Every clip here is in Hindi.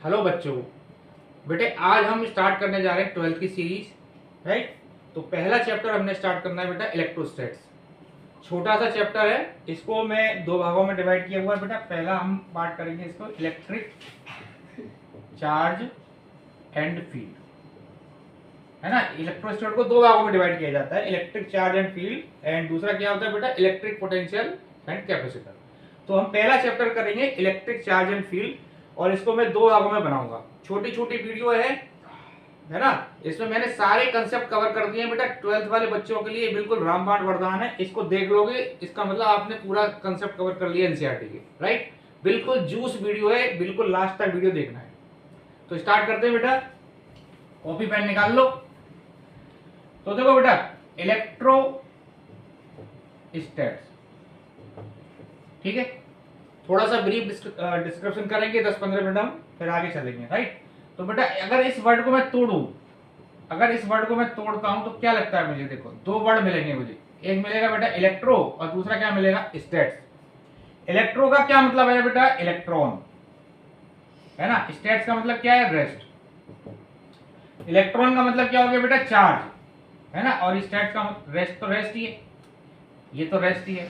हेलो बच्चों, बेटे आज हम स्टार्ट करने जा रहे हैं 12th की सीरीज, राइट। तो पहला चैप्टर हमने स्टार्ट करना है बेटा इलेक्ट्रोस्टैट्स। छोटा सा चैप्टर है, इसको मैं दो भागों में डिवाइड किया हुआ है बेटा। पहला हम पार्ट करेंगे इसको इलेक्ट्रिक चार्ज एंड फील्ड, है ना। इलेक्ट्रोस्टैट को दो भागों में डिवाइड किया जाता है, electric charge and field, and दूसरा क्या होता है बेटा इलेक्ट्रिक पोटेंशियल एंड कैपेसिटर। तो हम पहला चैप्टर करेंगे इलेक्ट्रिक चार्ज एंड फील्ड, और इसको मैं दो भागों में बनाऊंगा। छोटी छोटी वीडियो है ना। इसमें मैंने सारे कंसेप्ट कवर कर दिए हैं बेटा। 12th वाले बच्चों के लिए बिल्कुल रामबाण वरदान है। इसको देख लोगे इसका मतलब आपने पूरा कंसेप्ट कवर कर लिया एनसीईआरटी के, राइट। बिल्कुल जूस वीडियो है, बिल्कुल लास्ट तक वीडियो देखना है। तो स्टार्ट करते हैं बेटा, कॉपी पेन निकाल लो। तो देखो बेटा इलेक्ट्रोस्टैट्स, ठीक है। थोड़ा सा ब्रीफ डिस्क्रिप्शन करेंगे 10-15 मिनट हम, फिर आगे चलेंगे, राइट। तो बेटा अगर इस वर्ड को मैं तोड़ूं, अगर इस वर्ड को मैं तोड़ता हूं तो क्या लगता है मुझे, देखो दो वर्ड मिलेंगे मुझे। एक मिलेगा बेटा इलेक्ट्रो और दूसरा क्या मिलेगा स्टैट्स। इलेक्ट्रो का क्या मतलब है बेटा इलेक्ट्रॉन, है ना। स्टैट्स का मतलब क्या है रेस्ट। इलेक्ट्रॉन का मतलब क्या हो गया बेटा चार्ज, है ना। और स्टैट्स का रेस्ट, तो रेस्ट ही है, ये तो रेस्ट ही है।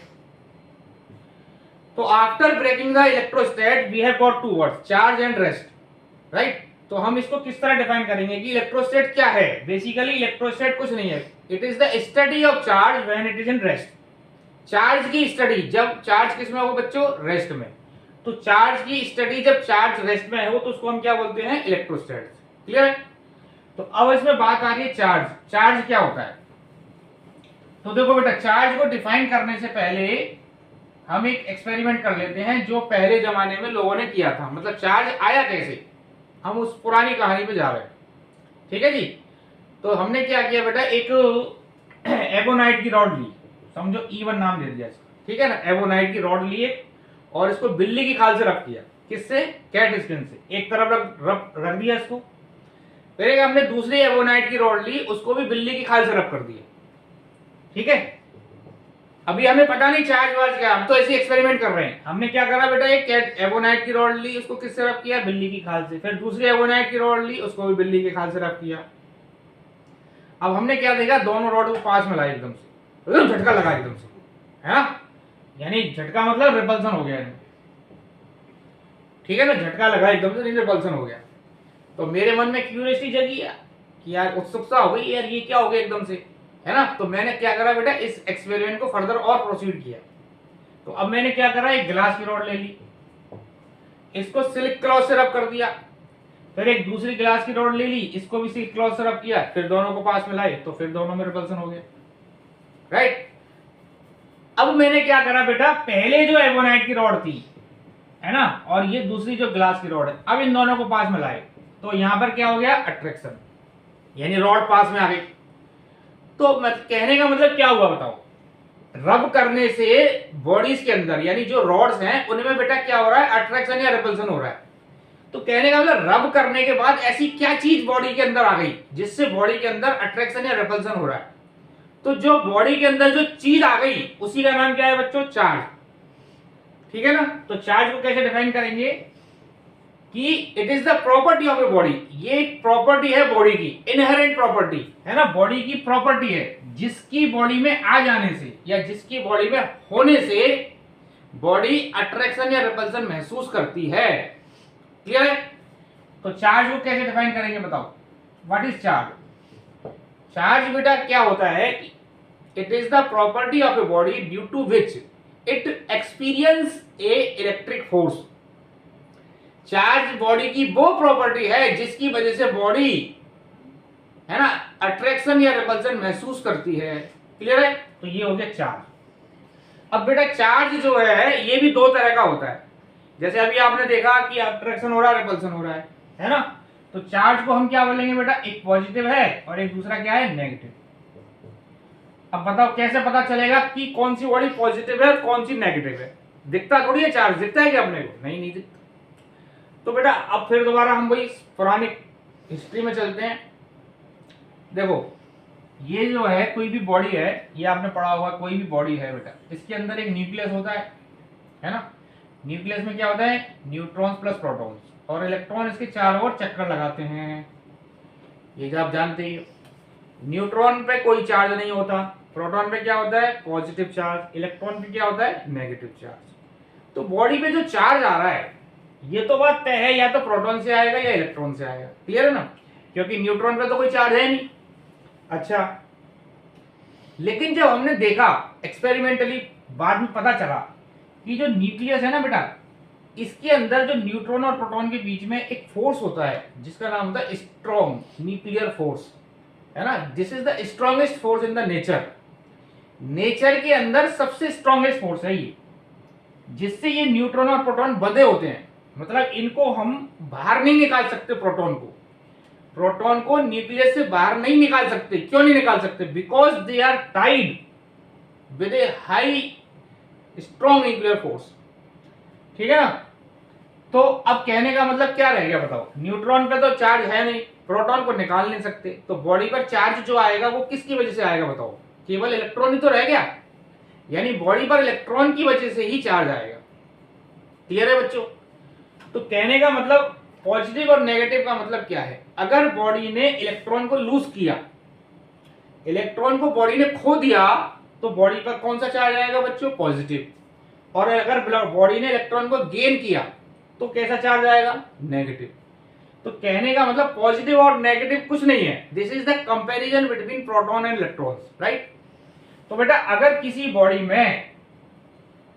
तो after breaking the electrostat we have got two words charge and rest, right. तो हम इसको किस तरह डिफाइन करेंगे कि इलेक्ट्रोस्टैट क्या है। बेसिकली इलेक्ट्रोस्टैट कुछ नहीं है, it is the study of charge when it is in rest. Charge की स्टडी, जब चार्ज किस में हो बच्चों रेस्ट में। तो चार्ज की स्टडी जब चार्ज रेस्ट में हो तो उसको हम क्या बोलते हैं इलेक्ट्रोस्टैट। क्लियर है। तो अब इसमें बात आ रही है चार्ज। चार्ज क्या होता है। तो देखो बेटा चार्ज को डिफाइन करने से पहले हम एक एक्सपेरिमेंट कर लेते हैं जो पहले जमाने में लोगों ने किया था। मतलब चार्ज आया कैसे, हम उस पुरानी कहानी पे जा रहे हैं, ठीक है जी। तो हमने क्या किया बेटा, एक एबोनाइट की रॉड ली, समझो E1 नाम दे दिया इसको, ठीक है ना। एबोनाइट की रॉड ली और इसको बिल्ली की खाल से रख दिया, किससे कैट स्किन से। एक तरफ रख दिया इसको। फिर हमने दूसरी एबोनाइट की रॉड ली, उसको भी बिल्ली की खाल से रख कर दिया, ठीक है। अभी हमें पता नहीं चार्ज वार्ज क्या, हम तो ऐसे एक्सपेरिमेंट कर रहे हैं। हमने क्या करा बेटा, एक एबोनाइट की रॉड ली, उसको किससे रब किया बिल्ली की खाल से। फिर दूसरी एबोनाइट की रॉड ली, उसको भी बिल्ली की खाल से रब किया। अब हमने क्या देखा, दोनों रॉड को पास में लाया एकदम से, झटका लगा एकदम से, है ना। यानी झटका मतलब रिपल्सन हो गया, ठीक है ना। झटका लगा एकदम से, रिपल्सन हो गया। तो मेरे मन में क्यूरियोसिटी जगी कि यार उत्सुकता हो गई, यार ये क्या हो गया एकदम से, है ना। तो मैंने क्या करा बेटा, इस एक्सपेरिमेंट को फर्दर और प्रोसीड किया। तो अब मैंने क्या करा, एक ग्लास की रॉड ले ली, इसको सिल्क क्लॉथ से रब कर दिया। फिर एक दूसरी ग्लास की रॉड ले ली, इसको भी सिल्क क्लॉथ से रब किया। फिर दोनों को पास में लाए तो फिर दोनों में रिपल्सन हो गया, राइट। अब मैंने क्या करा बेटा, पहले जो एबोनाइट की रॉड थी, है ना, और ये दूसरी जो ग्लास की रॉड है, अब इन दोनों को पास में लाए तो यहां पर क्या हो गया अट्रैक्शन, यानी रॉड पास में आ गई। तो कहने का मतलब क्या हुआ बताओ, रब करने से बॉडीज के अंदर यानी जो रॉड्स हैं उनमें बेटा क्या हो रहा है अट्रैक्शन या रिपल्सन हो रहा है। तो कहने का मतलब रब करने के बाद ऐसी क्या चीज बॉडी के अंदर आ गई जिससे बॉडी के अंदर अट्रैक्शन या रिपल्सन हो रहा है। तो जो बॉडी के अंदर जो चीज आ गई उसी का नाम क्या है बच्चों चार्ज, ठीक है ना। तो चार्ज को कैसे डिफाइन करेंगे कि it is the property of a body. ये एक प्रॉपर्टी है बॉडी की, इनहेरेंट प्रॉपर्टी है ना, बॉडी की प्रॉपर्टी है जिसकी बॉडी में आ जाने से या जिसकी बॉडी में होने से बॉडी अट्रैक्शन या रिपल्सन महसूस करती है। क्लियर है। तो चार्ज को कैसे डिफाइन करेंगे बताओ, व्हाट इज चार्ज। चार्ज बेटा क्या होता है, it is the property of a body due to which it experience a electric force. Charge body की वो प्रॉपर्टी है जिसकी वजह से बॉडी, है ना, अट्रैक्शन या रिपल्सन महसूस करती है। क्लियर है। तो ये हो गया चार्ज। अब बेटा चार्ज जो है ये भी दो तरह का होता है। जैसे अभी आपने देखा कि अट्रैक्शन हो रहा है रिपल्सन हो रहा है ना। तो चार्ज को हम क्या बोलेंगे बेटा, एक पॉजिटिव है और एक दूसरा क्या है नेगेटिव। अब बताओ कैसे पता चलेगा कि कौन सी बॉडी पॉजिटिव है और कौन सी नेगेटिव है। दिखता थोड़ी है चार्ज, दिखता है क्या अपने को, नहीं दिखता। तो बेटा अब फिर दोबारा हम वही पुरानी हिस्ट्री में चलते हैं। देखो ये जो है कोई भी बॉडी है, ये आपने पढ़ा होगा, कोई भी बॉडी है बेटा, इसके अंदर एक न्यूक्लियस होता है ना। न्यूक्लियस में क्या होता है न्यूट्रॉन्स प्लस प्रोटॉन्स, और इलेक्ट्रॉन इसके चारों ओर चक्कर लगाते हैं। ये जो आप जानते ही हो, न्यूट्रॉन पे कोई चार्ज नहीं होता, प्रोटॉन पे क्या होता है पॉजिटिव चार्ज, इलेक्ट्रॉन पे क्या होता है नेगेटिव चार्ज। तो बॉडी पे जो चार्ज आ रहा है ये तो बात तय है, या तो प्रोटॉन से आएगा या इलेक्ट्रॉन से आएगा, क्लियर है ना, क्योंकि न्यूट्रॉन पे तो कोई चार्ज है नहीं। अच्छा, लेकिन जब हमने देखा एक्सपेरिमेंटली, बाद में पता चला कि जो न्यूक्लियस है ना बेटा, इसके अंदर जो न्यूट्रॉन और प्रोटॉन के बीच में एक फोर्स होता है जिसका नाम होता है स्ट्रॉन्ग न्यूक्लियर फोर्स, है ना। This is the strongest force in the nature. Nature के अंदर सबसे स्ट्रॉन्गेस्ट फोर्स है ये, जिससे ये न्यूट्रॉन और प्रोटॉन बंधे होते हैं। मतलब इनको हम बाहर नहीं निकाल सकते, प्रोटॉन को न्यूक्लियस से बाहर नहीं निकाल सकते। क्यों नहीं निकाल सकते? Because they are tied with a high strong nuclear force, ठीक है ना। तो अब कहने का मतलब क्या रह गया बताओ, न्यूट्रॉन पे तो चार्ज है नहीं, प्रोटॉन को निकाल नहीं सकते, तो बॉडी पर चार्ज जो आएगा वो किसकी वजह से आएगा बताओ, केवल इलेक्ट्रॉन ही तो रह गया, यानी बॉडी पर इलेक्ट्रॉन की वजह से ही चार्ज आएगा। क्लियर है बच्चों? तो कहने का मतलब पॉजिटिव और नेगेटिव का मतलब क्या है, अगर बॉडी ने इलेक्ट्रॉन को लूज किया, इलेक्ट्रॉन को बॉडी ने खो दिया, तो बॉडी पर कौन सा चार्ज आएगा बच्चों, पॉजिटिव। और अगर बॉडी ने इलेक्ट्रॉन को गेन किया तो कैसा चार्ज आएगा, नेगेटिव। तो कहने का मतलब पॉजिटिव और नेगेटिव कुछ नहीं है, this is the comparison between proton and electrons, right. तो बेटा अगर किसी बॉडी में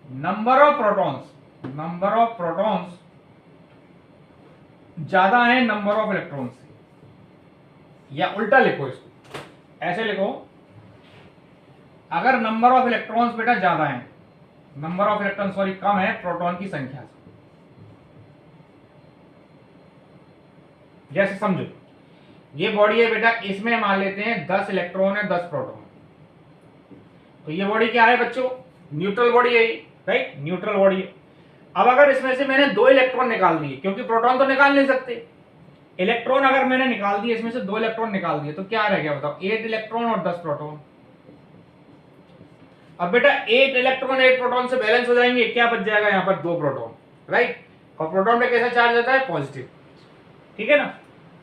नंबर ऑफ प्रोटॉन्स ज्यादा है नंबर ऑफ इलेक्ट्रॉन्स से, या उल्टा लिखो इसको, ऐसे लिखो, अगर नंबर ऑफ इलेक्ट्रॉन्स बेटा ज्यादा है, नंबर ऑफ इलेक्ट्रॉन सॉरी कम है प्रोटॉन की संख्या से। जैसे समझो ये बॉडी है बेटा, इसमें मान लेते हैं 10 इलेक्ट्रॉन है 10 प्रोटॉन, तो ये बॉडी क्या है बच्चों, न्यूट्रल बॉडी है, राइट, न्यूट्रल बॉडी है। अब अगर इसमें से मैंने 2 इलेक्ट्रॉन निकाल दिए, क्योंकि प्रोटॉन तो निकाल नहीं सकते, इलेक्ट्रॉन अगर मैंने निकाल दिए, इसमें से 2 इलेक्ट्रॉन निकाल दिए, तो क्या रह गया बताओ, 8 इलेक्ट्रॉन और 10 प्रोटॉन। अब बेटा 8 इलेक्ट्रॉन 8 प्रोटॉन से बैलेंस हो जाएंगे, क्या बच जाएगा यहाँ पर 2 प्रोटॉन, राइट। और प्रोटॉन पे कैसा चार्ज आता है, पॉजिटिव, ठीक है ना।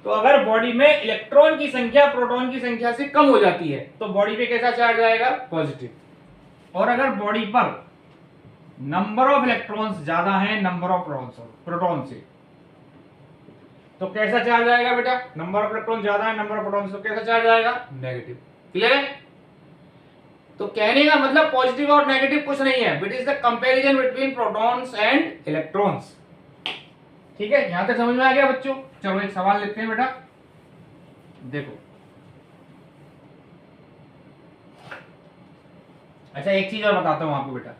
तो अगर बॉडी में इलेक्ट्रॉन की संख्या प्रोटॉन की संख्या से कम हो जाती है तो बॉडी पे कैसा चार्ज आएगा, पॉजिटिव। और अगर बॉडी पर नंबर ऑफ इलेक्ट्रॉन्स ज्यादा है नंबर ऑफ प्रोटॉन से, तो कैसा चार्ज आएगा बेटा, नंबर ऑफ इलेक्ट्रॉन ज्यादा है नंबर ऑफ प्रोटॉन से, तो कैसा चार्ज आएगा, नेगेटिव। क्लियर है? तो कहने का मतलब पॉजिटिव और नेगेटिव कुछ नहीं है, it is the comparison between protons and electrons. ठीक है, यहां तक समझ में आ गया बच्चों? चलो एक सवाल लेते हैं बेटा, देखो। अच्छा एक चीज और बताता हूं आपको बेटा,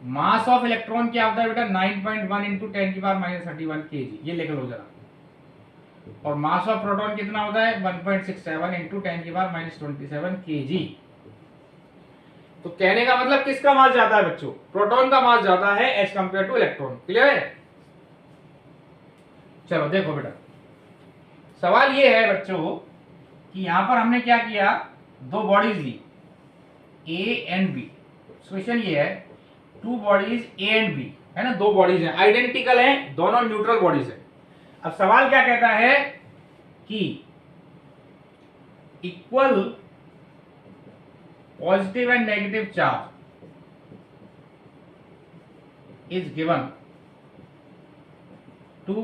मास ऑफ इलेक्ट्रॉन क्या होता है बेटा, 9.1 इंटू 10 की पावर -31 kg, ये लेकर लो जरा। और मास ऑफ प्रोटॉन कितना होता है, 1.67 इंटू 10 की पावर -27 kg। तो कहने का मतलब किसका मास ज्यादा है बच्चों, प्रोटॉन का मास ज्यादा है as compare to electron. Clear है? चलो देखो बेटा, सवाल ये है बच्चों कि यहां पर हमने क्या किया, 2 बॉडीज ली ए एंड बी। क्वेश्चन ये है 2 बॉडीज ए एंड बी, है ना, 2 बॉडीज हैं, आइडेंटिकल हैं, दोनों न्यूट्रल बॉडीज हैं। अब सवाल क्या कहता है कि equal positive and negative charge is given to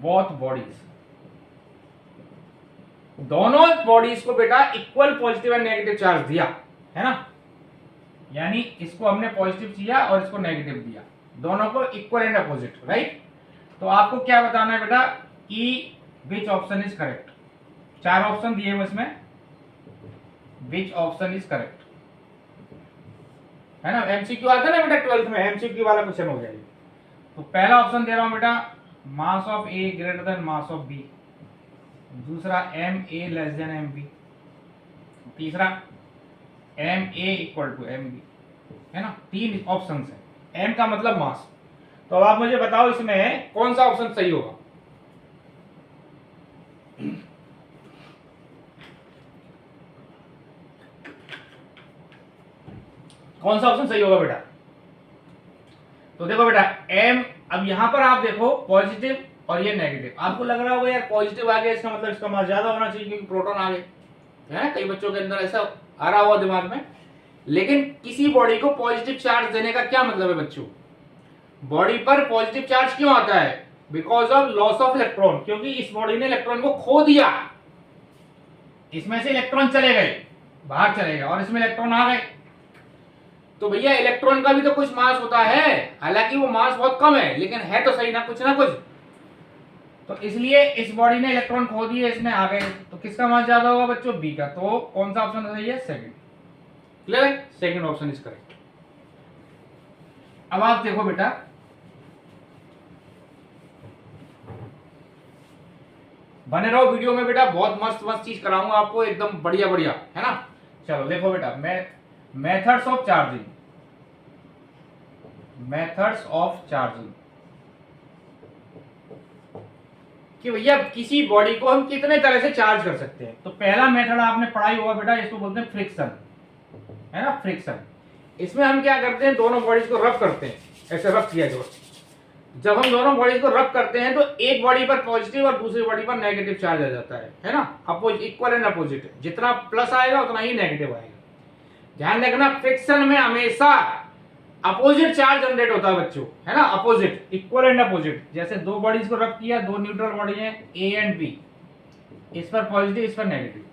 both bodies. दोनों बॉडीज को बेटा equal positive and negative charge दिया है ना, यानी इसको हमने पॉजिटिव दिया और इसको नेगेटिव दिया, दोनों को इक्वल एंड अपोजिट, राइट। तो आपको क्या बताना है बेटा कि which option is correct. 4 option दिए हुए इसमें, विच ऑप्शन इज करेक्ट, है ना। एमसीक्यू आता है ना बेटा 12th में, एमसीक्यू वाला क्वेश्चन हो गया ये। तो पहला ऑप्शन दे रहा हूं बेटा, mass of A greater than mass of B. दूसरा M A less than M B. तीसरा M A equal to M B, है ना। 3 ऑप्शन है, एम का मतलब मास। तो अब आप मुझे बताओ इसमें कौन सा ऑप्शन सही होगा। कौन सा ऑप्शन सही होगा बेटा? तो देखो बेटा एम, अब यहां पर आप देखो पॉजिटिव और ये नेगेटिव। आपको लग रहा होगा यार पॉजिटिव आ गया, इसका मतलब इसका मास ज्यादा होना चाहिए क्योंकि प्रोटॉन आ गए, है ना, कई बच्चों के अंदर ऐसा आ रहा हुआ दिमाग में। लेकिन किसी बॉडी को पॉजिटिव चार्ज देने का क्या मतलब है बच्चों? बॉडी पर पॉजिटिव चार्ज क्यों आता है? Because of loss of electron, क्योंकि इस बॉडी ने इलेक्ट्रॉन को खो दिया, इसमें से इलेक्ट्रॉन चले गए, बाहर चले गए, और इसमें इलेक्ट्रॉन आ गए। तो भैया इलेक्ट्रॉन का भी तो कुछ मास होता है, हालांकि वो मास बहुत कम है, लेकिन है तो सही ना कुछ ना कुछ। तो इसलिए इस बॉडी ने इलेक्ट्रॉन खो दिए, इसमें आ गए, तो किसका मास ज्यादा होगा बच्चों? बी का। तो कौन सा ऑप्शन सही है? सेकंड। क्लियर है? Second option is correct. अब आप देखो बेटा, बने रहो वीडियो में बेटा, बहुत मस्त मस्त चीज कराऊंगा आपको, एकदम बढ़िया बढ़िया, है ना। चलो देखो बेटा, methods of charging, methods of charging, कि भैया किसी बॉडी को हम कितने तरह से चार्ज कर सकते हैं। तो पहला मेथड आपने पढ़ाई होगा बेटा, इसको बोलते हैं फ्रिक्शन, है ना, फ्रिक्शन। इसमें हम क्या करते हैं, दोनों बॉडीज को रब करते हैं, ऐसे रब किया जो, जब हम दोनों बॉडीज को रब करते हैं तो एक बॉडी पर पॉजिटिव और दूसरी बॉडी पर नेगेटिव चार्ज आ जाता है ना, इक्वल एंड अपोजिट, जितना प्लस आएगा उतना ही नेगेटिव आएगा। ध्यान रखना, फ्रिक्शन में हमेशा अपोजिट चार्ज जनरेट होता है बच्चों, है ना, अपोजिट, इक्वल एंड अपोजिट। जैसे दो बॉडीज को रब किया, दो न्यूट्रल बॉडी है ए एंड बी, इस पर पॉजिटिव इस पर नेगेटिव,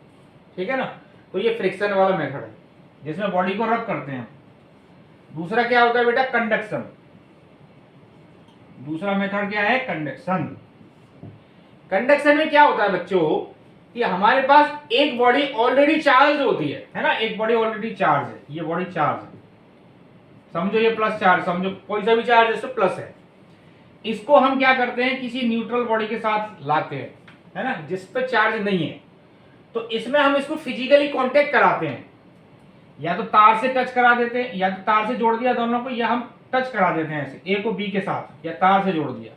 ठीक है ना। तो ये फ्रिक्शन वाला मेथड है जिसमें बॉडी को रब करते हैं। दूसरा क्या होता है बेटा? कंडक्शन। दूसरा मेथड क्या है? कंडक्शन। कंडक्शन में क्या होता है बच्चों कि हमारे पास एक बॉडी ऑलरेडी चार्ज होती है ना, एक बॉडी ऑलरेडी चार्ज है, ये बॉडी चार्ज है, समझो ये प्लस चार्ज, समझो कोई सा भी चार्ज है प्लस है। इसको हम क्या करते हैं, किसी न्यूट्रल बॉडी के साथ लाते हैं, है ना, जिस पे चार्ज नहीं है। तो इसमें हम इसको फिजिकली कांटेक्ट कराते हैं, या तो तार से टच करा देते हैं, या तो तार से जोड़ दिया दोनों को, या हम टच करा देते हैं ऐसे, ए को बी के साथ, या तार से जोड़ दिया।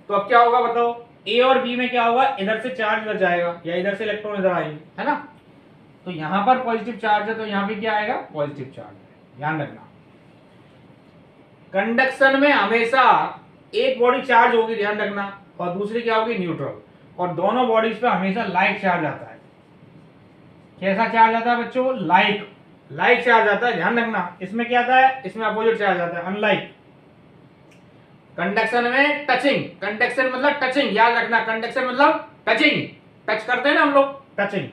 तो अब क्या होगा बताओ? ए और बी में क्या होगा? इधर से चार्ज इधर जाएगा, या इधर से इलेक्ट्रॉन इधर आएंगे, है ना। तो यहां पर पॉजिटिव चार्ज है तो यहां पे क्या आएगा? पॉजिटिव चार्ज है। ध्यान रखना, कंडक्शन में हमेशा एक बॉडी चार्ज होगी, ध्यान रखना, और दूसरी क्या होगी? न्यूट्रल। और दोनों बॉडीज पे हमेशा लाइक चार्ज आता है। कैसा चार्ज आता है बच्चों? लाइक, लाइक चार्ज आता है, ध्यान रखना। इसमें क्या आता है? इसमें अपोजिट चार्ज आता है, अनलाइक। कंडक्शन में टचिंग, कंडक्शन मतलब टचिंग, याद रखना, कंडक्शन मतलब टचिंग, टच करते हैं ना हम लोग, टचिंग।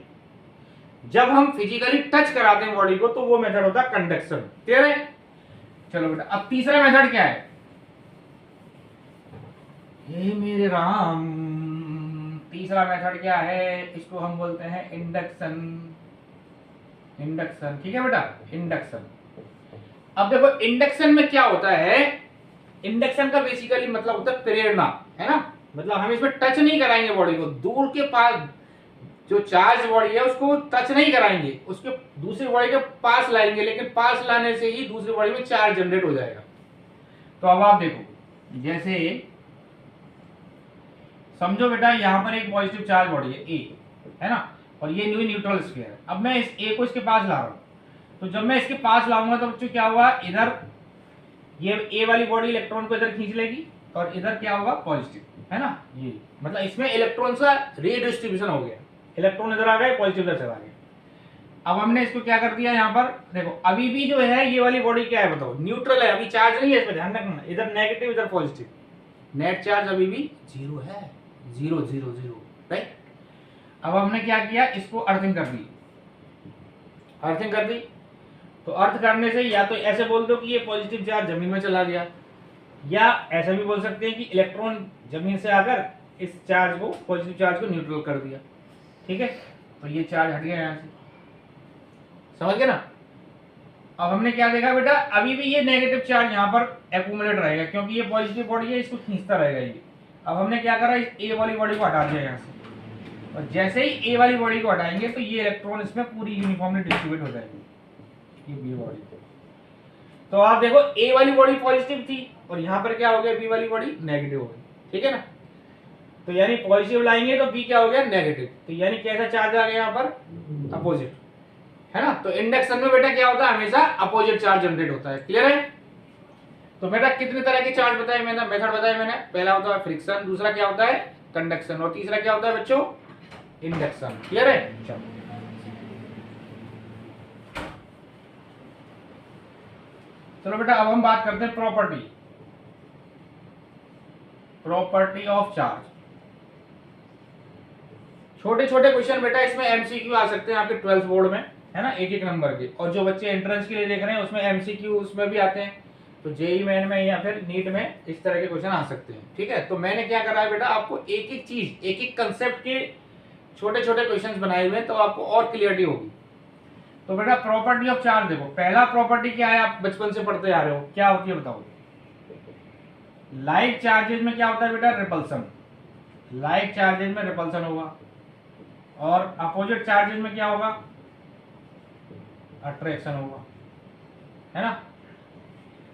जब हम फिजिकली टच कराते हैं बॉडी को तो वो मेथड होता है कंडक्शन। क्लियर है? चलो बेटा, अब तीसरा मेथड क्या है? हे मेरे राम, तीसरा मेथड क्या है? इसको हम बोलते हैं इंडक्शन। इंडक्शन, ठीक है बेटा, इंडक्शन। अब देखो इंडक्शन में क्या होता है, इंडक्शन का बेसिकली मतलब होता है प्रेरणा, है ना, मतलब हम इसमें टच नहीं कराएंगे बॉडी को, दूर के पास जो चार्ज बॉडी है उसको टच नहीं कराएंगे, उसके दूसरी बॉडी के पास लाएंगे, लेकिन पास लाने से ही दूसरी बॉडी में चार्ज जनरेट हो जाएगा। तो अब आप देखो, जैसे समझो बेटा यहाँ पर एक पॉजिटिव चार्ज बॉडी है ए, है ना, और ये न्यूट्रल स्फीयर है। अब मैं इस ए को इसके पास ला रहा हूँ, तो जब मैं इसके पास लाऊंगा तो बच्चों क्या हुआ? इधर ये ए वाली बॉडी इलेक्ट्रॉन को इधर खींच लेगी, और इधर क्या होगा? पॉजिटिव, है ना, ये मतलब इसमें इलेक्ट्रॉन का रीडिस्ट्रीब्यूशन हो गया, इलेक्ट्रॉन इधर आ गए, पॉजिटिव इधर चला गया। अब हमने इसको क्या कर दिया, यहाँ पर देखो अभी भी जो है ये वाली बॉडी क्या है बताओ? न्यूट्रल है, अभी चार्ज नहीं है इसमें, ध्यान रखना, इधर नेगेटिव इधर पॉजिटिव, नेट चार्ज अभी भी जीरो है, जीरो जीरो जीरो, राइट। अब हमने क्या किया, इसको अर्थिंग कर दी, अर्थिंग कर दी। तो अर्थ करने से या तो ऐसे बोल दो कि ये पॉजिटिव चार्ज जमीन में चला गया, या ऐसा भी बोल सकते हैं कि इलेक्ट्रॉन जमीन से आकर इस चार्ज को, पॉजिटिव चार्ज को न्यूट्रल कर दिया, ठीक है। तो ये चार्ज हट गया यहाँ से, समझ गए ना। अब हमने क्या देखा बेटा, अभी भी ये नेगेटिव चार्ज यहाँ पर एक्यूमुलेट रहेगा, क्योंकि ये पॉजिटिव बॉडी है, इसको खींचता रहेगा ये। अब हमने क्या करा, इस ए वाली बॉडी को हटा दिया यहाँ से, और जैसे ही ए वाली बॉडी को हटाएंगे तो ये इलेक्ट्रॉन इसमें पूरी यूनिफॉर्मली डिस्ट्रीब्यूट हो जाएगी, ये बी बॉडी। तो आप देखो ए वाली बॉडी पॉजिटिव थी, और यहाँ पर क्या हो गया, बी वाली बॉडी नेगेटिव हो गई, ठीक है ना। तो यानी पॉजिटिव लाएंगे तो बी क्या हो गया? नेगेटिव। तो यानी कैसा चार्ज आ गया यहाँ पर? अपोजिट, है ना। तो इंडक्शन में बेटा क्या होता है? हमेशा अपोजिट चार्ज जनरेट होता है। क्लियर है? तो बेटा कितने तरह के चार्ज बताए मैंने, मेथड बताए मैंने। पहला होता है फ्रिक्शन, दूसरा क्या होता है कंडक्शन, और तीसरा क्या होता है बच्चों इंडक्शन। क्लियर है? चलो बेटा अब हम बात करते हैं प्रॉपर्टी ऑफ चार्ज। छोटे छोटे क्वेश्चन बेटा इसमें एमसीक्यू आ सकते हैं आपके 12th बोर्ड में, है ना, एक एक नंबर के। और जो बच्चे एंट्रेंस के लिए देख रहे हैं उसमें एमसीक्यू उसमें भी आते हैं। तो जेई मेन में या फिर नीट में इस तरह के क्वेश्चन आ सकते हैं। ठीक है, तो मैंने क्या करा है बेटा, आपको एक एक चीज, एक एक कंसेप्ट के छोटे छोटे क्वेश्चंस बनाए हुए हैं, तो आपको और क्लियरिटी होगी। तो बेटा प्रॉपर्टी ऑफ चार्ज देखो, पहला प्रॉपर्टी क्या है, आप बचपन से पढ़ते आ रहे हो, क्या होती है बताओ। लाइक चार्जेस में क्या होता है बेटा, रिपल्सन। लाइक चार्जेस में रिपल्सन होगा, और अपोजिट चार्जेस में क्या होगा, अट्रैक्शन होगा, है ना।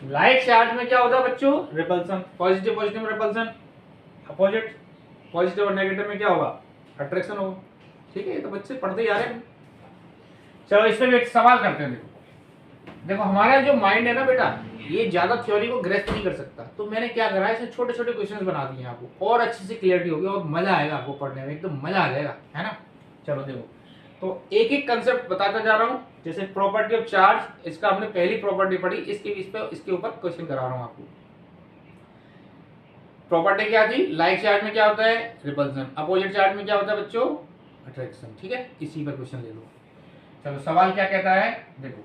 लाइक चार्ज में क्या होता है बच्चों, रिपल्सन, पॉजिटिव पॉजिटिव में रिपल्सन, अपोजिट पॉजिटिव और नेगेटिव में क्या होगा, अट्रैक्शन होगा। ठीक है, ये तो बच्चे पढ़ते ही आ रहे हैं। चलो इस पे भी एक सवाल करते हैं। देखो हमारा जो माइंड है ना बेटा, ये ज्यादा थ्योरी को ग्रेस्प नहीं कर सकता। तो मैंने क्या करा है, इसमें छोटे छोटे क्वेश्चंस बना दिए हैं आपको, और अच्छे से क्लियरिटी होगी और मजा आएगा आपको पढ़ने में, एकदम मजा आ जाएगा, है ना। चलो देखो, तो एक एक कंसेप्ट बताता जा रहा हूँ। जैसे प्रॉपर्टी ऑफ चार्ज, इसका हमने पहली प्रॉपर्टी पढ़ी, इसके ऊपर क्वेश्चन करा रहा हूँ आपको। प्रॉपर्टी क्या थी, लाइक चार्ज में क्या होता है, रिपल्सन, अपोजिट चार्ज में क्या होता है बच्चों, अट्रैक्शन। ठीक है, इसी पर क्वेश्चन ले लो। चलो सवाल क्या कहता है, देखो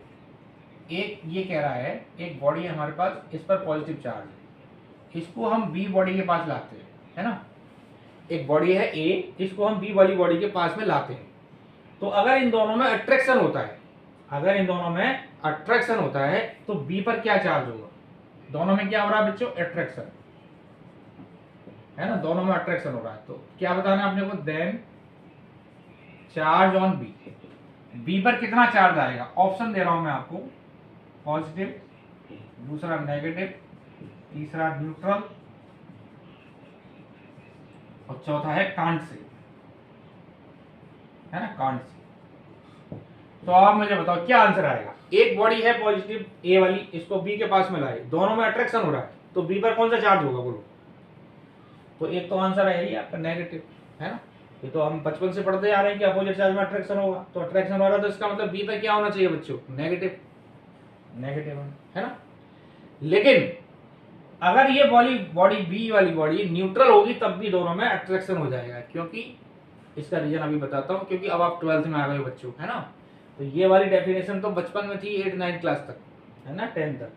एक ये कह रहा है, एक बॉडी है हमारे पास, इस पर पॉजिटिव चार्ज है, इसको हम बी बॉडी के पास लाते हैं, है ना। एक बॉडी है ए, इसको हम बी वाली बॉडी के पास में लाते हैं। तो अगर इन दोनों में अट्रैक्शन होता है, अगर इन दोनों में अट्रैक्शन होता है, तो बी पर क्या चार्ज होगा, दोनों में क्या हो रहा है बच्चों, अट्रैक्शन, है ना, दोनों में अट्रैक्शन हो रहा है। तो क्या बताना है अपने को, then charge on B, B पर कितना चार्ज आएगा। ऑप्शन दे रहा हूं मैं आपको, पॉजिटिव, दूसरा नेगेटिव, तीसरा न्यूट्रल, और चौथा है कांट से, है ना, कांट से। तो आप मुझे बताओ क्या आंसर आएगा। एक बॉडी है पॉजिटिव ए वाली, इसको बी के पास में लाए, दोनों में अट्रैक्शन हो रहा है, तो बी पर कौन सा चार्ज होगा बोलो। तो एक तो आंसर है ही आपका नेगेटिव, है ना। ये तो हम बचपन से पढ़ते आ रहे हैं कि अपोजिट चार्ज में अट्रैक्शन होगा, तो अट्रैक्शन हो रहा है, तो इसका मतलब बी पर क्या होना चाहिए बच्चों, नेगेटिव, नेगेटिव, है ना। लेकिन अगर ये बॉडी बी वाली बॉडी न्यूट्रल होगी, तब भी दोनों में अट्रैक्शन हो जाएगा। क्योंकि इसका रीजन अभी बताता हूँ, क्योंकि अब आप 12th में आ गए बच्चों, है ना। तो ये वाली डेफिनेशन तो बचपन में थी 8-9 क्लास तक, है ना, 10 तक।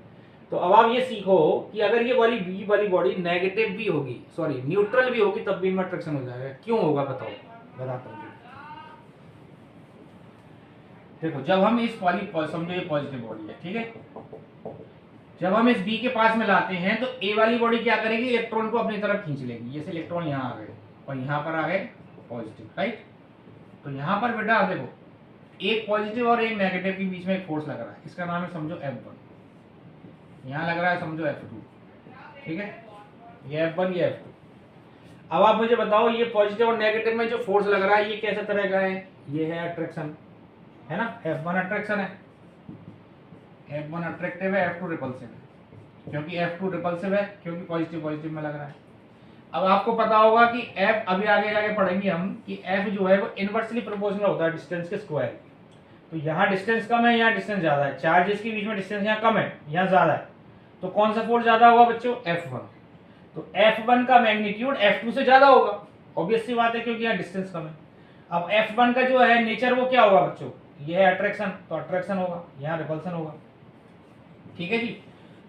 तो अब आप ये सीखो कि अगर ये वाली बी वाली बॉडी नेगेटिव भी होगी, सॉरी न्यूट्रल भी होगी, तब भी इनमें अट्रैक्शन हो जाएगा। क्यों होगा बताओ, बताता हूँ। देखो जब हम इस वाली, समझो ये पॉजिटिव बॉडी है, ठीक है, जब हम इस बी के पास में लाते हैं, तो ए वाली बॉडी क्या करेगी, इलेक्ट्रॉन को अपनी तरफ खींच लेगी। जैसे इलेक्ट्रॉन यहाँ आ गए और यहाँ पर आ गए पॉजिटिव, राइट। तो यहाँ पर बेटा देखो, एक पॉजिटिव और एक नेगेटिव के बीच में एक फोर्स लग रहा है, इसका नाम है समझो F1, यहाँ लग रहा है समझो F2, ठीक है, ये F1 ये F2। अब आप मुझे बताओ, ये पॉजिटिव और नेगेटिव में जो फोर्स लग रहा है, ये कैसे तरह का है, ये है अट्रैक्शन, है ना, F1 अट्रैक्शन है, F1 अट्रैक्टिव है, F2 रिपल्सिव है। क्योंकि F2 रिपल्सिव है, क्योंकि पॉजिटिव पॉजिटिव में लग रहा है। अब आपको पता होगा कि F, अभी आगे जाके पढ़ेंगे हम कि F जो है वो इनवर्सली प्रोपोर्शनल होता है डिस्टेंस के स्क्वायर। तो यहाँ डिस्टेंस कम है, यहाँ डिस्टेंस ज्यादा है, चार्जेस के बीच में डिस्टेंस यहाँ कम है, यहाँ ज्यादा है, तो कौन सा फोर्स ज्यादा होगा बच्चों, F1। तो F1 का मैग्नीट्यूड F2 से ज्यादा होगा, ऑब्वियस सी बात है, क्योंकि यहाँ डिस्टेंस कम है। अब F1 का जो है नेचर वो क्या होगा बच्चों, ये है अट्रैक्शन, तो अट्रैक्शन होगा, यहाँ रिपल्सन होगा, ठीक है जी।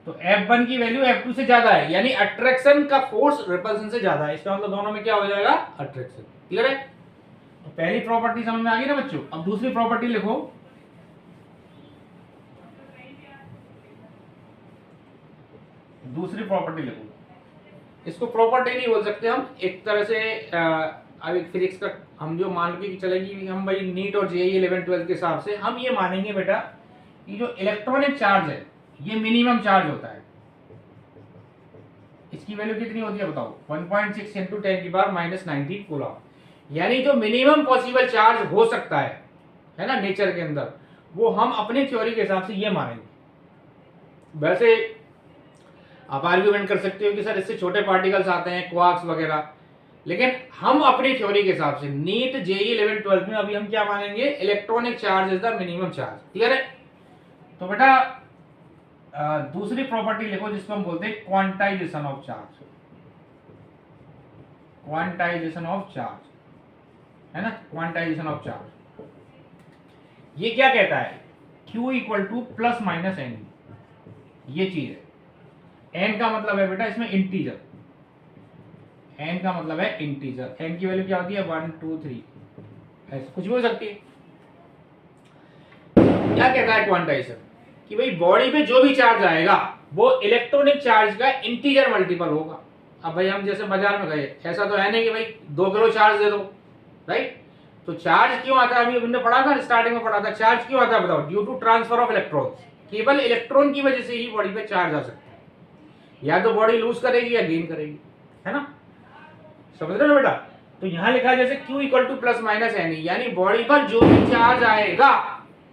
तो F1 की वैल्यू F2 से ज्यादा है, यानी अट्रैक्शन का फोर्स रिपल्सन से ज्यादा है, इसका मतलब दोनों में क्या हो जाएगा, अट्रैक्शन। क्लियर है। तो पहली प्रॉपर्टी समझ में आ गई ना बच्चों। अब दूसरी प्रॉपर्टी लिखो, दूसरी प्रॉपर्टी लिखो। इसको प्रॉपर्टी नहीं बोल सकते हम, एक तरह से अभी फिजिक्स का हम जो मान के चलेगी, हम भाई नीट और जेईई 11-12 के हिसाब से हम ये मानेंगे बेटा कि जो इलेक्ट्रॉनिक चार्ज है ये मिनिमम चार्ज होता है। इसकी वैल्यू कितनी होती है बताओ, 1.6 × 10⁻⁻19 कूलम। यानी जो मिनिमम पॉसिबल चार्ज हो सकता है ना नेचर के अंदर, वो हम अपने थ्योरी के हिसाब से ये मानेंगे। वैसे आप आर्ग्यूमेंट कर सकते हो कि सर इससे छोटे पार्टिकल्स आते हैं, क्वार्क्स वगैरह, लेकिन हम अपनी थ्योरी के हिसाब से नीट जेई 11 12 में अभी हम क्या मानेंगे, electronic charge is the minimum charge. Clear है? तो बेटा दूसरी प्रॉपर्टी लिखो जिसको हम बोलते हैं quantization of charge. Quantization of charge है ना, क्वांटाइजेशन ऑफ चार्ज। ये क्या कहता है, Q equal to plus minus n, ये चीज है। एन का मतलब है बेटा इसमें इंटीजर, एन का मतलब है इंटीजर। एन की वैल्यू क्या होती है, 1 2 3, ऐसे कुछ भी हो सकती है। क्या कहता है क्वांटाइजेशन, कि भाई बॉडी पे जो भी चार्ज आएगा वो इलेक्ट्रॉनिक चार्ज का इंटीजर मल्टीपल होगा। अब भाई हम जैसे बाजार में गए, ऐसा तो है नहीं कि भाई 2 किलो चार्ज दे दो, राइट? तो चार्ज क्यों आता है, अभी हमने पढ़ा था, स्टार्टिंग में पढ़ा था, चार्ज क्यों आता है बताओ, due to transfer of electrons. केवल इलेक्ट्रॉन की वजह से ही बॉडी पे चार्ज आ सकता है, या तो बॉडी लूज करेगी या गेन करेगी, है ना? समझ रहे हो बेटा? तो यहां लिखा है जैसे Q equal to plus minus n, यानी बॉडी पर जो भी चार्ज आएगा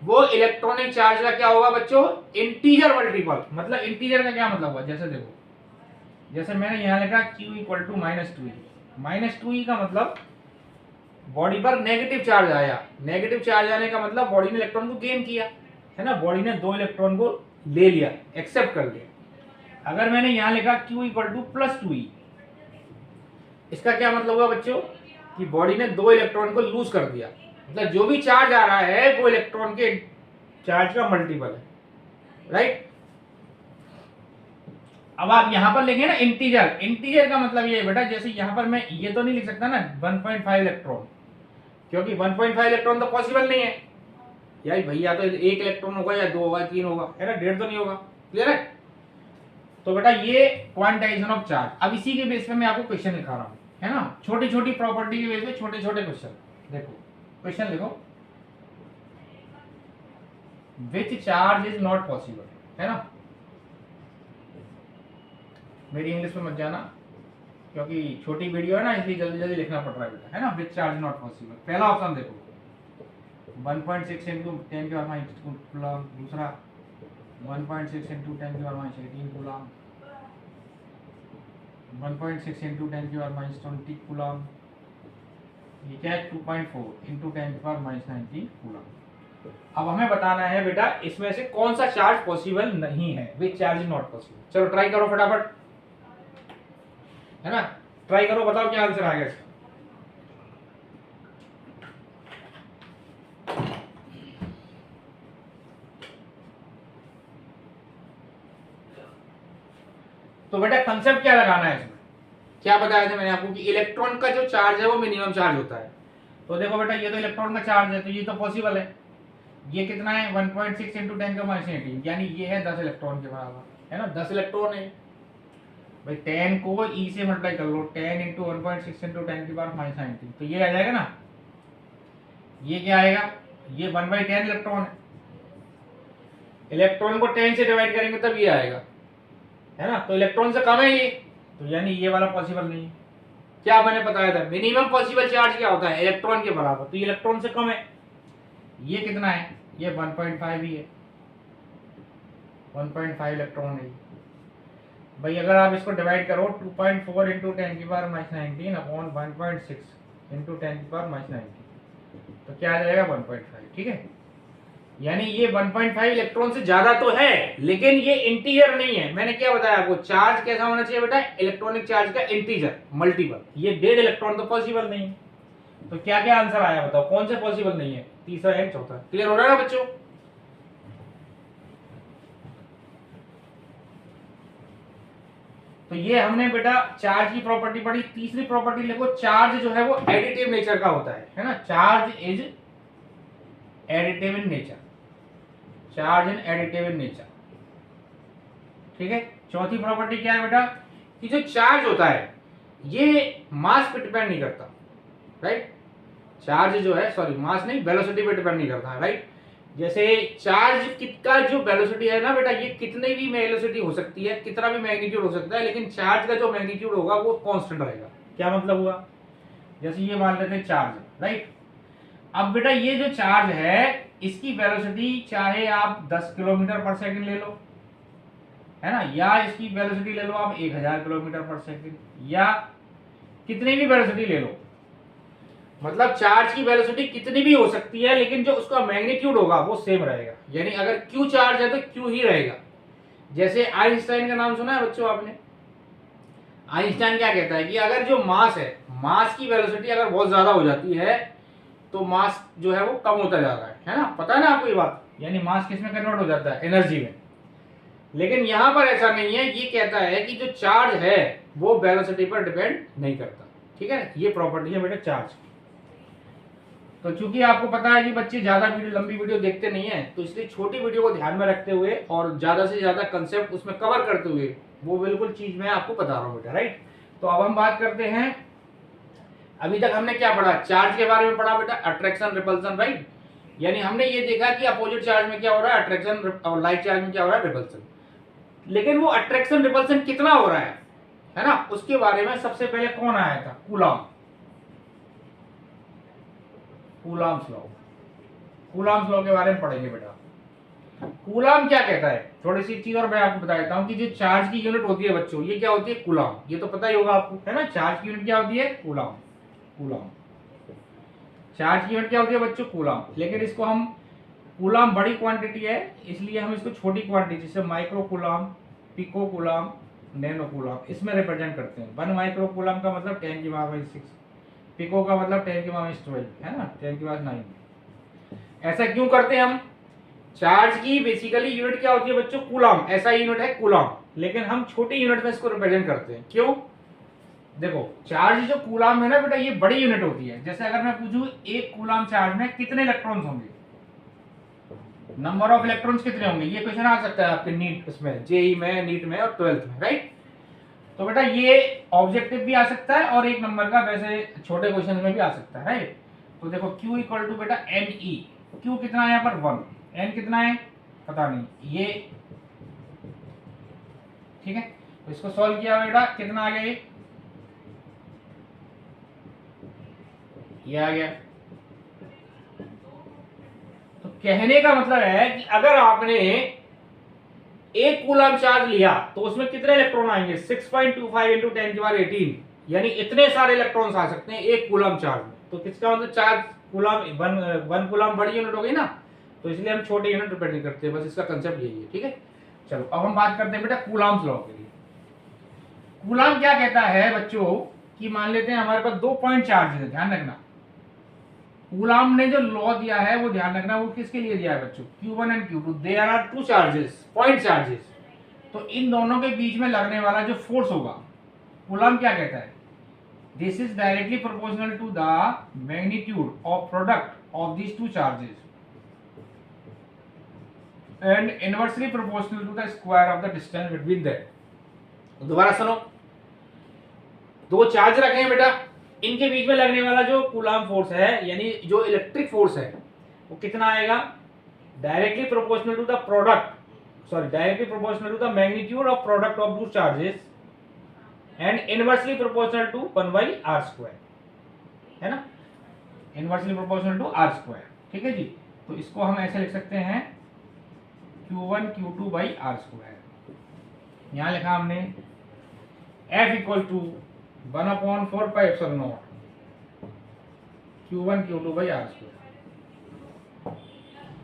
वो इलेक्ट्रॉनिक चार्ज का क्या होगा बच्चों, इंटीजर मल्टीपल। मतलब इंटीजर का क्या मतलब हुआ, जैसे देखो, जैसे मैंने यहां लिखा Q equal to minus 2E, minus 2E का मतलब बॉडी पर नेगेटिव चार्ज आया। नेगेटिव चार्ज आने का मतलब बॉडी ने इलेक्ट्रॉन को गेन किया, है ना, बॉडी ने 2 इलेक्ट्रॉन को ले लिया, एक्सेप्ट कर लिया। अगर मैंने यहां लिखा Q equal to plus 2E, इसका क्या मतलब हुआ बच्चों, कि बॉडी ने 2 इलेक्ट्रॉन को लूज कर दिया। मतलब जो भी चार्ज आ रहा है वो इलेक्ट्रॉन के चार्ज का मल्टीपल है, राइट? अब आप यहां पर लिखें ना इंटीजर, इंटीजर का मतलब ये है बेटा, जैसे यहां पर मैं ये तो नहीं लिख सकता ना 1.5 इलेक्ट्रॉन, क्योंकि 1.5 इलेक्ट्रॉन तो पॉसिबल नहीं है यार भैया, तो 1 इलेक्ट्रॉन होगा या 2 होगा 3 होगा, है ना, 1.5 तो नहीं होगा। क्लियर है? तो बेटा ये क्वांटाइजेशन ऑफ चार्ज। अब इसी के बेस पे मैं आपको क्वेश्चन लिखा रहा हूं, है ना, छोटी छोटी प्रॉपर्टी के बेस पे छोटे छोटे क्वेश्चन। देखो क्वेश्चन लिखो, which charge is not possible, है ना, मेरी इंग्लिश में मत जाना क्योंकि छोटी वीडियो है ना, इसलिए जल्दी जल्दी लिखना पड़ रहा है बेटा, है ना। विच चार्ज नॉट पॉसिबल, पहला ऑप्शन देखो 1.6 इंटू 10 की पावर माइनस कूलम, दूसरा 1.6 इंटू 10 की पावर माइनस 18 कूलम, 1.6 इंटू 10 की पावर माइनस 20 कूलम, ये क्या है 2.4 इंटू 10 की पावर माइनस 19 कूलम। अब हमें बताना है बेटा इसमें से कौन सा चार्ज पॉसिबल नहीं है, which charge is not possible. चलो ट्राई करो फटाफट, है ना, ट्राई करो, बताओ क्या आंसर आ गया इसका। तो बेटा कंसेप्ट क्या लगाना है इसमें, क्या बताया था मैंने आपको कि इलेक्ट्रॉन का जो चार्ज है वो मिनिमम चार्ज होता है। तो देखो बेटा ये तो इलेक्ट्रॉन का चार्ज है, तो ये तो पॉसिबल है। ये कितना है 1.6 इंटू 10 का माइनस 18, यानी ये है 10 इलेक्ट्रॉन के बराबर, है ना, 10 इलेक्ट्रॉन है भाई। 10 को ई से मल्टीप्लाई कर लो, 10 इंटू 1.6 इंटू 10 की पावर माइनस 19, तो ये आ जाएगा ना, ये क्या आएगा, ये 1/10 इलेक्ट्रॉन है। इलेक्ट्रॉन को 10 से डिवाइड करेंगे तब ये आएगा, है ना, तो इलेक्ट्रॉन से कम है ये, तो यानी ये वाला पॉसिबल नहीं है। क्या मैंने बताया था, मिनिमम पॉसिबल चार्ज क्या होता है, इलेक्ट्रॉन के बराबर, तो ये इलेक्ट्रॉन से कम है। ये कितना है, ये 1.5 ही है, 1.5 इलेक्ट्रॉन है भाई। अगर आप इसको डिवाइड करो 2.4 इंटू 10 की पावर माइनस 19 अपॉन 1.6 इंटू 10 की पावर माइनस 19, तो क्या आ जाएगा 1.5, ठीक है। यानी ये 1.5 इलेक्ट्रॉन से ज्यादा तो है, लेकिन ये इंटीजर नहीं है। मैंने क्या बताया आपको, चार्ज कैसा होना चाहिए बेटा, इलेक्ट्रॉनिक चार्ज का इंटीजर मल्टीपल। ये 1.5 इलेक्ट्रॉन तो पॉसिबल नहीं है। तो क्या क्या आंसर आया बताओ, कौन से पॉसिबल नहीं है, तीसरा एंड चौथा। क्लियर हो रहा है ना बच्चों? तो ये हमने बेटा चार्ज की प्रॉपर्टी पढ़ी। तीसरी प्रॉपर्टी लिखो, चार्ज जो है वो एडिटिव नेचर का होता है ना, charge is additive in nature, charge in additive in nature, ठीक है। चौथी प्रॉपर्टी क्या है बेटा, कि जो चार्ज होता है ये मास पे डिपेंड नहीं करता, राइट। चार्ज जो है, सॉरी मास नहीं, वेलोसिटी पे डिपेंड नहीं करता है, राइट। जैसे चार्ज का जो वेलोसिटी है ना बेटा, ये कितनी भी वेलोसिटी हो सकती है, कितना भी मैग्नीट्यूड हो सकता है, लेकिन चार्ज का जो मैग्नीट्यूड होगा वो कांस्टेंट रहेगा। क्या मतलब हुआ, जैसे ये मान लेते हैं चार्ज, राइट। अब बेटा ये जो चार्ज है इसकी वेलोसिटी चाहे आप 10 किलोमीटर पर सेकंड ले लो, है ना, या इसकी वेलोसिटी ले लो आप 1000 किलोमीटर पर सेकंड, या कितनी भी वेलोसिटी ले लो, मतलब चार्ज की वेलोसिटी कितनी भी हो सकती है, लेकिन जो उसका मैग्नीट्यूड होगा वो सेम रहेगा। यानी अगर क्यू चार्ज है तो क्यू ही रहेगा। जैसे आइंस्टाइन का नाम सुना है बच्चों आपने? आइंस्टाइन क्या कहता है कि अगर जो मास है, मास की वेलोसिटी अगर बहुत ज्यादा हो जाती है तो मास जो है वो कम होता जा रहा है ना, पता है ना आपको ये बात? यानी मास किस में कन्वर्ट हो जाता है? एनर्जी में। लेकिन यहां पर ऐसा नहीं है, ये कहता है कि जो चार्ज है वो वेलोसिटी पर डिपेंड नहीं करता। ठीक है, ये प्रॉपर्टी है बेटा चार्ज। तो चूंकि आपको पता है कि बच्चे ज्यादा वीडियो, लंबी वीडियो देखते नहीं है, तो इसलिए छोटी वीडियो को ध्यान में रखते हुए और ज्यादा से ज्यादा कंसेप्ट उसमें कवर करते हुए वो बिल्कुल चीज मैं आपको बता रहा हूँ बेटा, राइट। तो अब हम बात करते हैं, अभी तक हमने क्या पढ़ा? चार्ज के बारे में पढ़ा बेटा, अट्रैक्शन रिपल्सन, राइट। यानी हमने ये देखा कि अपोजिट चार्ज में क्या हो रहा है, अट्रैक्शन, और लाइक चार्ज में क्या हो रहा है, रिपल्सन। लेकिन वो अट्रैक्शन रिपल्सन कितना हो रहा है ना, उसके बारे में सबसे पहले कौन आया था? Coulomb. Coulomb's law, Coulomb's law के बारे में पढ़ेंगे बेटा। कूलॉम क्या कहता है? थोड़ी सी चीज और मैं आपको बता देता हूँ कि जो चार्ज की यूनिट होती है बच्चों, ये क्या होती है? कूलॉम। ये तो पता ही होगा आपको, है ना, चार्ज की यूनिट क्या होती है? कूलॉम। कूलॉम, चार्ज की यूनिट क्या होती है बच्चों? कूलॉम। लेकिन इसको हम, कूलॉम बड़ी क्वांटिटी है इसलिए हम इसको छोटी क्वांटिटी, जैसे micro coulomb, pico coulomb, nano coulomb, इसमें रिप्रेजेंट करते हैं। 1 माइक्रो कूलॉम का मतलब 10⁻⁶, पिको का मतलब 10⁻12, है ना, 10⁻9। ऐसा क्यों करते हैं हम? चार्ज की बेसिकली यूनिट क्या होती है बच्चों? कूलॉम, ऐसा यूनिट है कूलॉम, लेकिन हम छोटी यूनिट में इसको रिप्रेजेंट करते हैं। क्यों? देखो, चार्ज जो कूलॉम है ना बेटा, ये बड़ी यूनिट होती है। जैसे अगर मैं पूछूं एक कूलॉम चार्ज में कितने इलेक्ट्रॉन्स होंगे, नंबर ऑफ इलेक्ट्रॉन्स कितने होंगे, ये क्वेश्चन आ सकता है आपके नीट उसमें, जेई में, नीट में और 12th में, राइट। तो बेटा ये ऑब्जेक्टिव भी आ सकता है और एक नंबर का वैसे छोटे क्वेश्चन में भी आ सकता है, राइट। तो देखो Q इक्वल टू बेटा NE, Q कितना है यहाँ पर? 1, N कितना है पता नहीं, ये ठीक है। तो इसको सॉल्व किया बेटा, कितना आ गया? ये आ गया। तो कहने का मतलब है कि अगर आपने एक कूलम चार्ज लिया तो उसमें कितने इलेक्ट्रॉन आएंगे? 6.25 इंटू 10⁻18, यानी इतने सारे इलेक्ट्रॉन्स आ सकते हैं एक कूलम चार्ज में। तो किसका मतलब चार्ज कूलम, वन कूलम बड़ी यूनिट हो गई ना, तो इसलिए हम छोटे यूनिट रिप्रेजेंट करते हैं, बस इसका कंसेप्ट यही है, ठीक है। चलो अब हम बात करते हैं बेटा कूलम्स लॉ के लिए। कूलम क्या कहता है बच्चों कि मान लेते हैं हमारे पास 2 पॉइंट चार्ज है, ध्यान रखना। कूलम ने जो लॉ दिया है वो ध्यान रखना, वो किसके लिए दिया है बच्चों? Q1 and Q2, there are 2 charges, point charges. तो इन दोनों के बीच में लगने वाला जो फोर्स होगा, कूलम क्या कहता है? This is directly proportional to the magnitude of product of these 2 charges and inversely proportional to the square of the distance between them. दोबारा सुनो, 2 चार्ज रखे हैं बेटा, इनके बीच में लगने वाला जो कूलम फोर्स है, यानी जो इलेक्ट्रिक फोर्स है, वो कितना आएगा? Directly proportional to the product, sorry, directly proportional to the magnitude of product of दो charges and inversely proportional to 1/r², है ना, इनवर्सली प्रोपोर्शनल टू r², ठीक है जी। तो इसको हम ऐसे लिख सकते हैं Q1 Q2/r²। यहां लिखा हमने F equal to 1/4πε0 Q1 Q2/r²।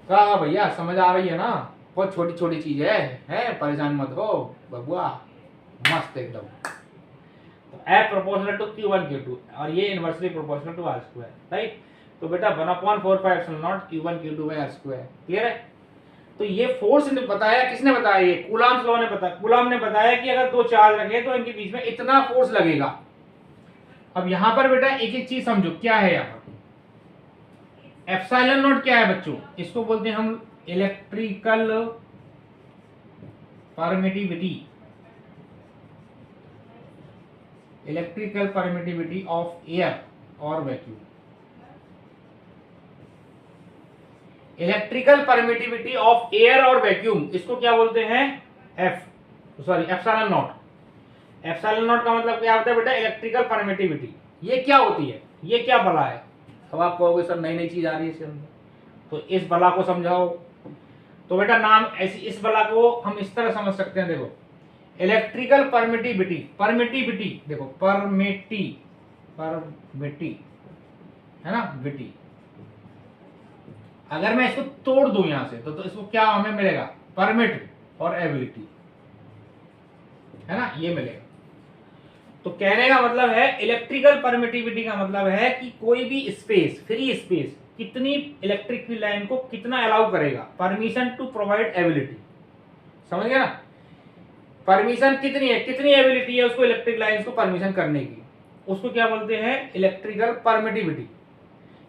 कहा भैया समझ आ रही है ना? बहुत छोटी छोटी चीज है, परेशान मत हो बबुआ, मस्त एकदम। तो F proportional to Q1 Q2 और ये inversely proportional to r², right. तो बेटा 1/4πε0 Q1 Q2/r², क्लियर है। तो ये फोर्स ने बताया, किसने बताया? ये कूलम्स लॉ ने बताया। कूलम ने बताया कि अगर 2 चार्ज रखे तो इनके बीच में इतना फोर्स लगेगा। अब यहां पर बेटा एक एक चीज समझो, क्या है यहां पर एप्सिलॉन नॉट क्या है बच्चों? इसको बोलते हैं हम electrical permittivity, electrical permittivity of air और vacuum. Electrical permittivity of air और वैक्यूम, इसको क्या बोलते हैं? Epsilon not. एप्सिलॉन नॉट का मतलब क्या होता है बेटा? Electrical permittivity. ये क्या होती है? ये क्या बला है? अब आप कहोगे सर नई नई चीज आ रही है इसके अंदर, तो इस बला को समझाओ। तो बेटा नाम ऐसी, इस बला को हम इस तरह समझ सकते हैं, देखो इलेक्ट्रिकल परमिटिविटी, परमिटिविटी देखो परमिटी है ना, विटी। अगर मैं इसको तोड़ दूं यहां से तो इसको क्या हमें मिलेगा, परमिट और एबिलिटी, है ना, ये मिलेगा। तो कहने का मतलब है इलेक्ट्रिकल परमिटिविटी का मतलब है कि कोई भी स्पेस, फ्री स्पेस कितनी इलेक्ट्रिक फील्ड लाइन को कितना अलाउ करेगा, परमिशन टू प्रोवाइड एबिलिटी, समझ गया ना। परमिशन कितनी है, कितनी एबिलिटी है उसको इलेक्ट्रिक लाइंस को परमिशन करने की, उसको क्या बोलते हैं, इलेक्ट्रिकल परमिटिविटी।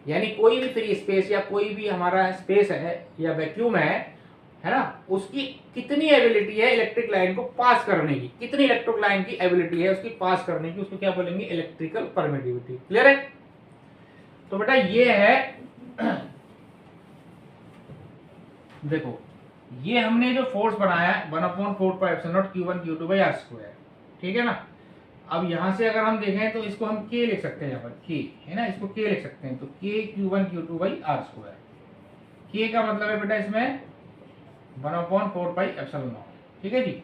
यानी कोई भी फ्री स्पेस या कोई भी हमारा स्पेस है या वैक्यूम है ना, उसकी कितनी एबिलिटी है इलेक्ट्रिक लाइन को पास करने की, कितनी इलेक्ट्रिक लाइन की एबिलिटी है उसकी पास करने की, उसको क्या बोलेंगे, इलेक्ट्रिकल परमिटिविटी। क्लियर है। तो बेटा ये है देखो, ये हमने जो फोर्स बनाया 1/4πε0 Q1 Q2/r², ठीक है ना। अब यहां से अगर हम देखें तो इसको हम K लिख सकते हैं, यहाँ पर K है ना, इसको K लिख सकते हैं। तो K Q1 Q2/r², K का मतलब है बेटा इसमें 1/4πε0, ठीक है जी।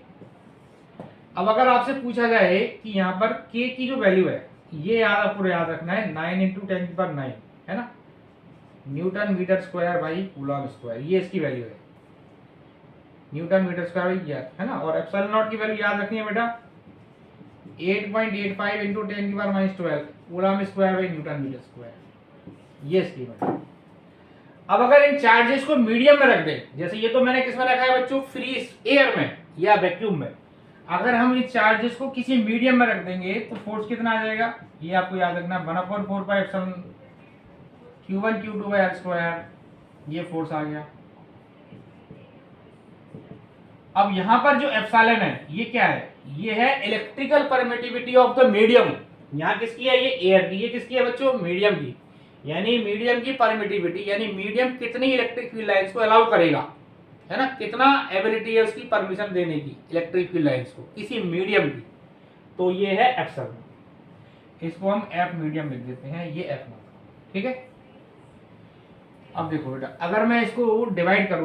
अब अगर आपसे पूछा जाए कि यहाँ पर K की जो वैल्यू है, ये आपको याद रखना है 9 × 10⁹ है ना, newton metre square by coulomb square, ये इसकी वैल्यू है, न्यूटन मीटर स्क्वायर बाई, है ना। और एप्सिलॉन नॉट की वैल्यू याद रखनी है बेटा 8.85 × 10⁻12 coulomb square by newton metre square, ये इसकी वैल्यू। अब अगर इन चार्जेस को मीडियम में रख दें, जैसे ये तो मैंने किस में रखा है बच्चों, फ्री एयर में या वैक्यूम में, अगर हम इस चार्जेस को किसी मीडियम में रख देंगे तो फोर्स कितना आ जाएगा, ये आपको याद रखना 1/4πε Q1 Q2/r², ये फोर्स आ गया। अब यहां पर जो एप्सिलॉन है ये क्या है, ये है electrical permittivity of the medium. यहाँ किसकी है, ये एयर की, ये किसकी है बच्चों, मीडियम की। यानी मीडियम की परमिटिविटी, यानी मीडियम कितनी इलेक्ट्रिक फील्ड लाइंस को अलाउ करेगा, है ना, कितना एबिलिटी है उसकी परमिशन देने की इलेक्ट्रिक फील्ड लाइंस को किसी मीडियम की, तो ये है एप्सिलॉन। इसको हम एफ मीडियम लिख देते हैं, ये एफ नॉट, ठीक है। अब देखो बेटा, अगर मैं इसको डिवाइड करूं